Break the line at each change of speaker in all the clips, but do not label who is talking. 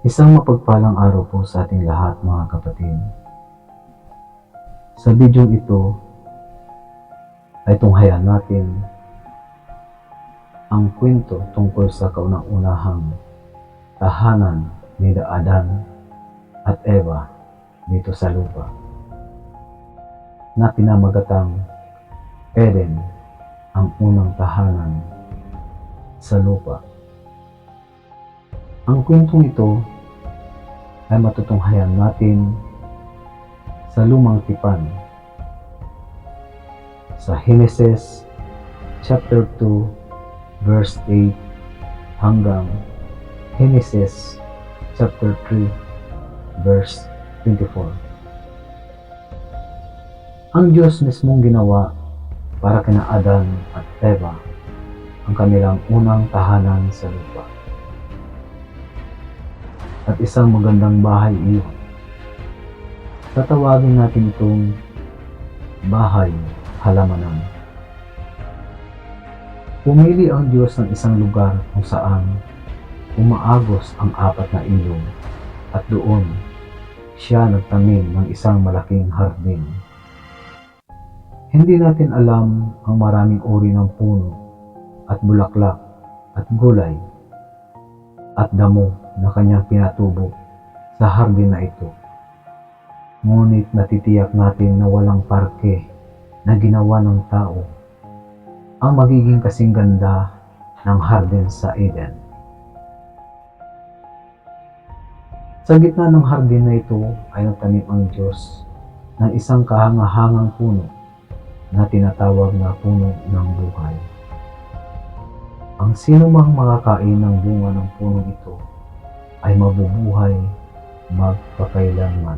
Isang mapagpalang araw po sa ating lahat mga kapatid. Sa video ito ay tunghayan natin ang kwento tungkol sa kauna-unahang tahanan ni Adan at Eva dito sa lupa na pinamagatang Eden, ang unang tahanan sa lupa. Ang kwentong ito ay matutunghayan natin sa lumang tipan sa Genesis chapter 2 verse 8 hanggang Genesis chapter 3 verse 24. Ang Diyos mismong ginawa para kina Adan at Eva ang kanilang unang tahanan sa lupa. At isang magandang bahay iyon. Tatawagin natin itong bahay halamanan. Pumili ang Diyos ng isang lugar kung saan umaagos ang apat na ilog at doon siya nagtanim ng isang malaking hardin. Hindi natin alam ang maraming uri ng puno at bulaklak at gulay at damo na kanyang pinatubo sa hardin na ito. Ngunit natitiyak natin na walang parke na ginawa ng tao ang magiging kasing ganda ng hardin sa Eden. Sa gitna ng hardin na ito ay nagtanim ang Diyos ng isang kahangahangang puno na tinatawag na puno ng buhay. Ang sinumang makakain ng bunga ng puno ito ay mabubuhay magpakailanman.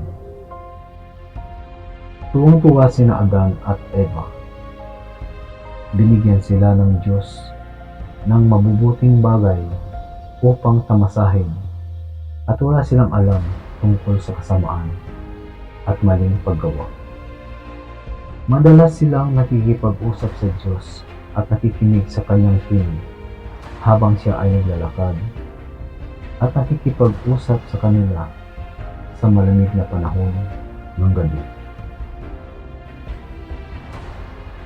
Tuwang-tuwa sina Adan at Eva. Binigyan sila ng Diyos ng mabubuting bagay upang tamasahin at wala silang alam tungkol sa kasamaan at maling paggawa. Madalas silang nakikipag-usap sa Diyos at nakikinig sa kanyang tinig habang siya ay naglalakad at nakikipag-usap sa kanila sa malamig na panahon ng gabi.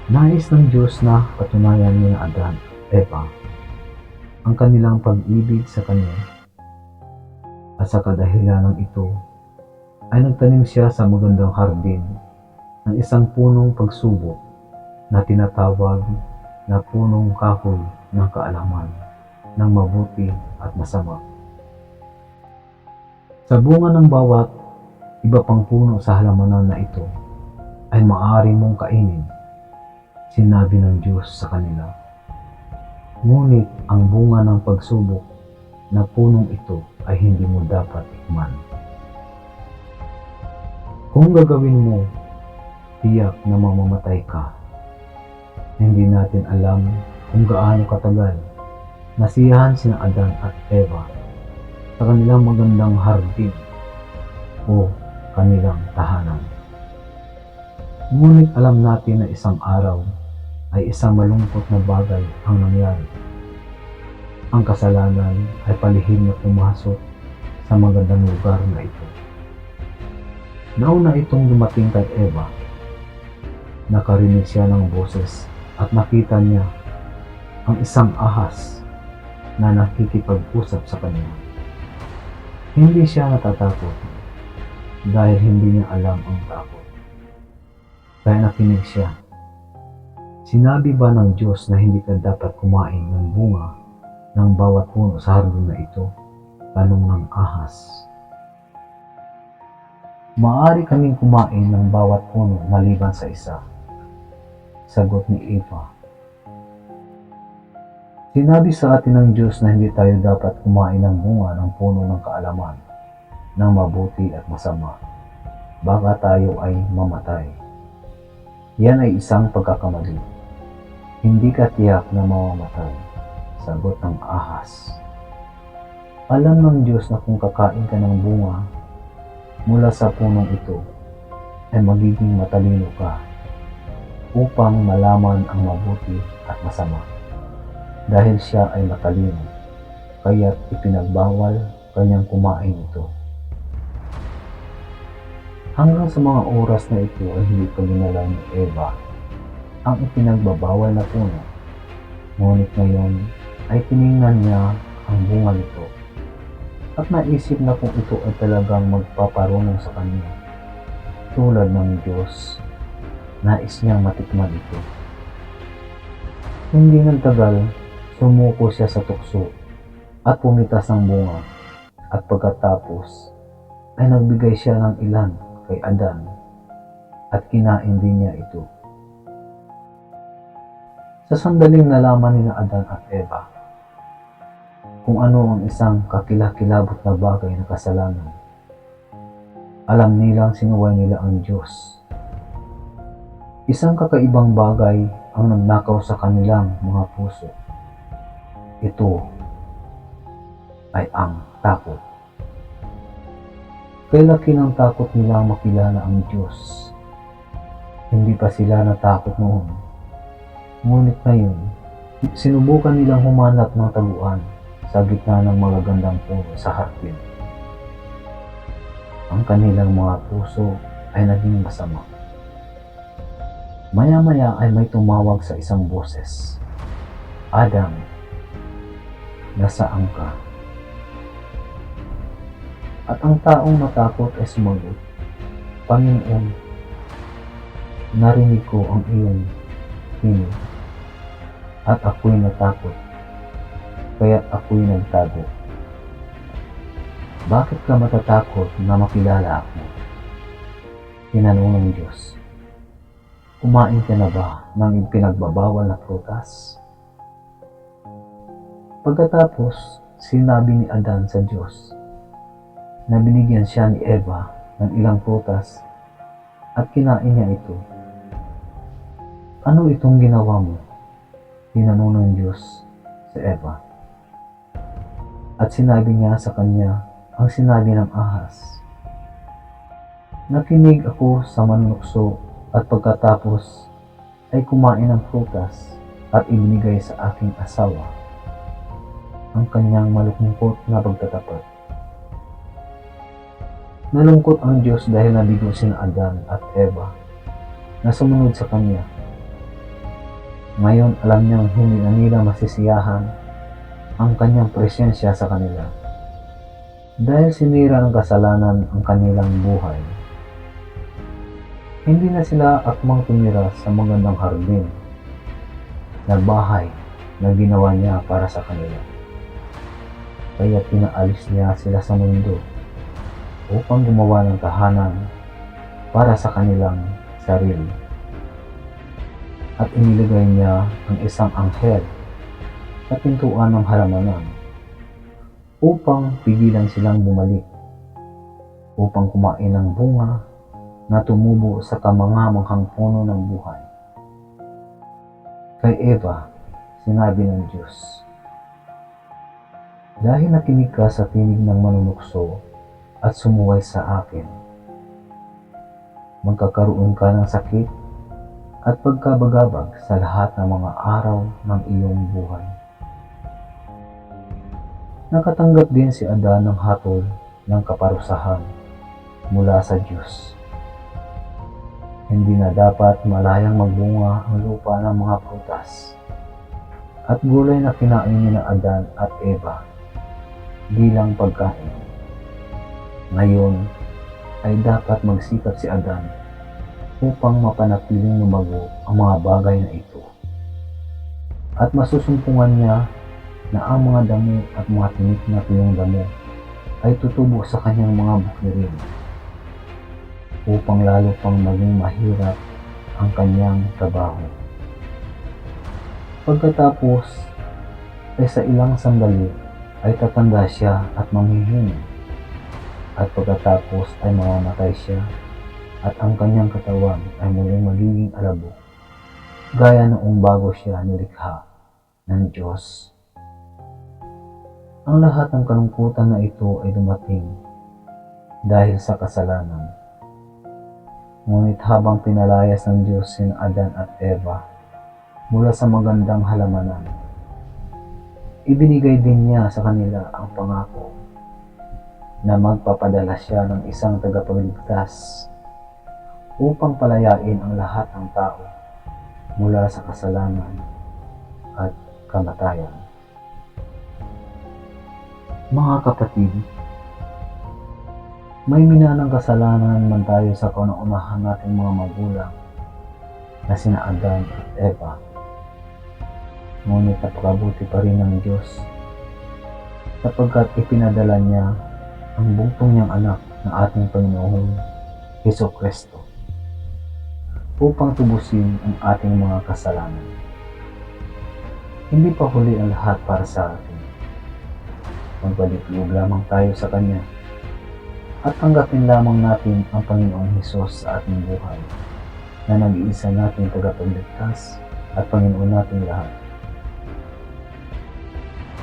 Nais ng Diyos na patunayan ni Adan at Eva ang kanilang pag-ibig sa Kanya, at sa kadahilanan ito ay nagtanim siya sa magandang hardin ng isang punong pagsubok na tinatawag na punong kahoy ng kaalaman ng mabuti at masama. Sa bunga ng bawat iba pang puno sa halamanan na ito ay maaari mong kainin, sinabi ng Diyos sa kanila. Ngunit ang bunga ng pagsubok na punong ito ay hindi mo dapat tikman. Kung gagawin mo, tiyak na mamamatay ka. Hindi natin alam kung gaano katagal nasiyahan sina Adan at Eva sa kanilang magandang hardin o kanilang tahanan. Ngunit alam natin na isang araw ay isang malungkot na bagay ang nangyari. Ang kasalanan ay palihim na pumasok sa magandang lugar na ito. Nauna itong dumating kay Eva. Nakarinig siya ng boses at nakita niya ang isang ahas na nakikipag-usap sa kanya. Hindi siya natatakot dahil hindi niya alam ang takot. Kaya nakinig siya. Sinabi ba ng Diyos na hindi ka dapat kumain ng bunga ng bawat puno sa hardin na ito? Tanong ng ahas. Maaari kaming kumain ng bawat puno maliban sa isa, sagot ni Eva. Sinabi sa atin ng Diyos na hindi tayo dapat kumain ng bunga ng puno ng kaalaman ng mabuti at masama. Baka tayo ay mamatay. Yan ay isang pagkakamali. Hindi ka tiyak na mamamatay, sagot ng ahas. Alam ng Diyos na kung kakain ka ng bunga mula sa punong ito, ay magiging matalino ka upang malaman ang mabuti at masama. Dahil siya ay matalino, kaya't ipinagbawal kanyang kumain ito. Hanggang sa mga oras na ito ay hindi pa ginalaw ni Eva ang ipinagbabawal na puno. Ngunit ngayon ay tiningnan niya ang bunga nito at naisip na kung ito ay talagang magpaparunong sa kanya. Tulad ng Diyos, nais niyang matikman ito. Hindi ng tagal, sumuko siya sa tukso at pumitas ng bunga, at pagkatapos ay nagbigay siya ng ilan kay Adan at kinain din niya ito. Sa sandaling nalaman ni Adan at Eva kung ano ang isang kakilakilabot na bagay na kasalanan, alam nilang sinuway nila ang Diyos. Isang kakaibang bagay ang nagnakaw sa kanilang mga puso. Ito ay ang takot. Kay laki ng takot nilang makilala ang Diyos. Hindi pa sila natakot noon. Ngunit ngayon, sinubukan nilang humanap ng taguan sa gitna ng magagandang puno sa hardin. Ang kanilang mga puso ay naging masama. Maya-maya ay may tumawag sa isang boses, "Adam, nasaan ka?" At ang taong natakot ay sumagot, "Panginoon, narinig ko ang iyong tinig at ako'y natakot, kaya't ako'y nagtago." "Bakit ka matatakot na makilala ako?" tinanong ng Diyos. "Kumain ka na ba ng ipinagbabawal na prutas?" Pagkatapos, sinabi ni Adan sa Diyos na binigyan siya ni Eva ng ilang prutas at kinain niya ito. "Ano itong ginawa mo?" tinanong ng Diyos sa Eva. At sinabi niya sa kanya ang sinabi ng ahas, "Nakinig ako sa manunukso at pagkatapos ay kumain ng prutas at ibinigay sa aking asawa." Ang kanyang malungkot na pagtatapat. Nalungkot ang Diyos dahil nabigo sina Adan at Eva na sumunod sa kanya. Ngayon alam niyang hindi na nila masisiyahan ang kanyang presensya sa kanila. Dahil sinira ng kasalanan ang kanilang buhay, hindi na sila akmang tumira sa magandang hardin na bahay na ginawa niya para sa kanila. Kaya pinaalis niya sila sa mundo upang gumawa ng tahanan para sa kanilang sarili. At inilagay niya ang isang anghel sa pintuan ng halamanan upang pigilan silang bumalik upang kumain ng bunga na tumubo sa kamangamanghang puno ng buhay. Kay Eva, sinabi ng Diyos, "Dahil nakinig ka sa tinig ng manunukso at sumuway sa akin, magkakaroon ka ng sakit at pagkabagabag sa lahat ng mga araw ng iyong buhay." Nakatanggap din si Adan ng hatol ng kaparusahan mula sa Diyos. Hindi na dapat malayang magbunga ang lupa ng mga prutas at gulay na kinain ni Adan at Eva bilang pagkain. Ngayon ay dapat magsikap si Adan upang mapanatiling lumago ang mga bagay na ito. At masusumpungan niya na ang mga damo at mga tinik na tuyong damo ay tutubo sa kanyang mga bukirin upang lalo pang maging mahirap ang kanyang trabaho. Pagkatapos ay sa ilang sandali ay tatanda siya at manghihina, at pagkatapos ay mamamatay siya at ang kanyang katawan ay muling magiging alabok gaya noong bago siya nilikha ng Diyos. Ang lahat ng kalungkutan na ito ay dumating dahil sa kasalanan. Ngunit habang pinalayas ng Diyos sina Adan at Eva mula sa magandang halamanan, ibinigay din niya sa kanila ang pangako na magpapadala siya ng isang tagapagligtas upang palayain ang lahat ng tao mula sa kasalanan at kamatayan. Mga kapatid, may minanang kasalanan man tayo sa kauna-unahan nating mga magulang na sina Adan at Eva. Ngunit napakabuti pa rin ng Diyos sapagkat ipinadala niya ang bugtong niyang anak ng ating Panginoong Hesukristo upang tubusin ang ating mga kasalanan. Hindi pa huli ang lahat para sa atin. Magbalik-loob lamang tayo sa Kanya at tanggapin lamang natin ang Panginoong Hesus sa ating buhay na nag-iisa nating tagapagligtas at Panginoon nating lahat.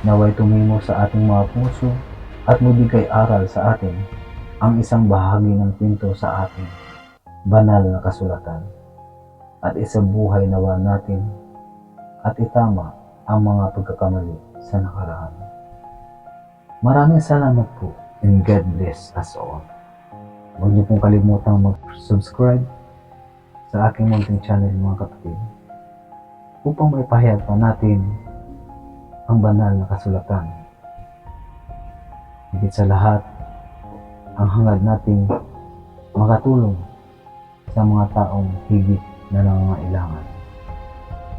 Naway tumimo sa ating mga puso at magbigay aral sa atin ang isang bahagi ng kwento sa ating banal na kasulatan at isabuhay nawa natin at itama ang mga pagkakamali sa nakaraan. Maraming salamat po and God bless us all. Huwag niyo pong kalimutang mag-subscribe sa aking munting channel mga kapatid upang maipahayag pa natin ang banal na kasulatan. Higit sa lahat, ang hangad nating makatulong sa mga taong higit na nangangailangan.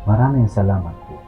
Maraming salamat po.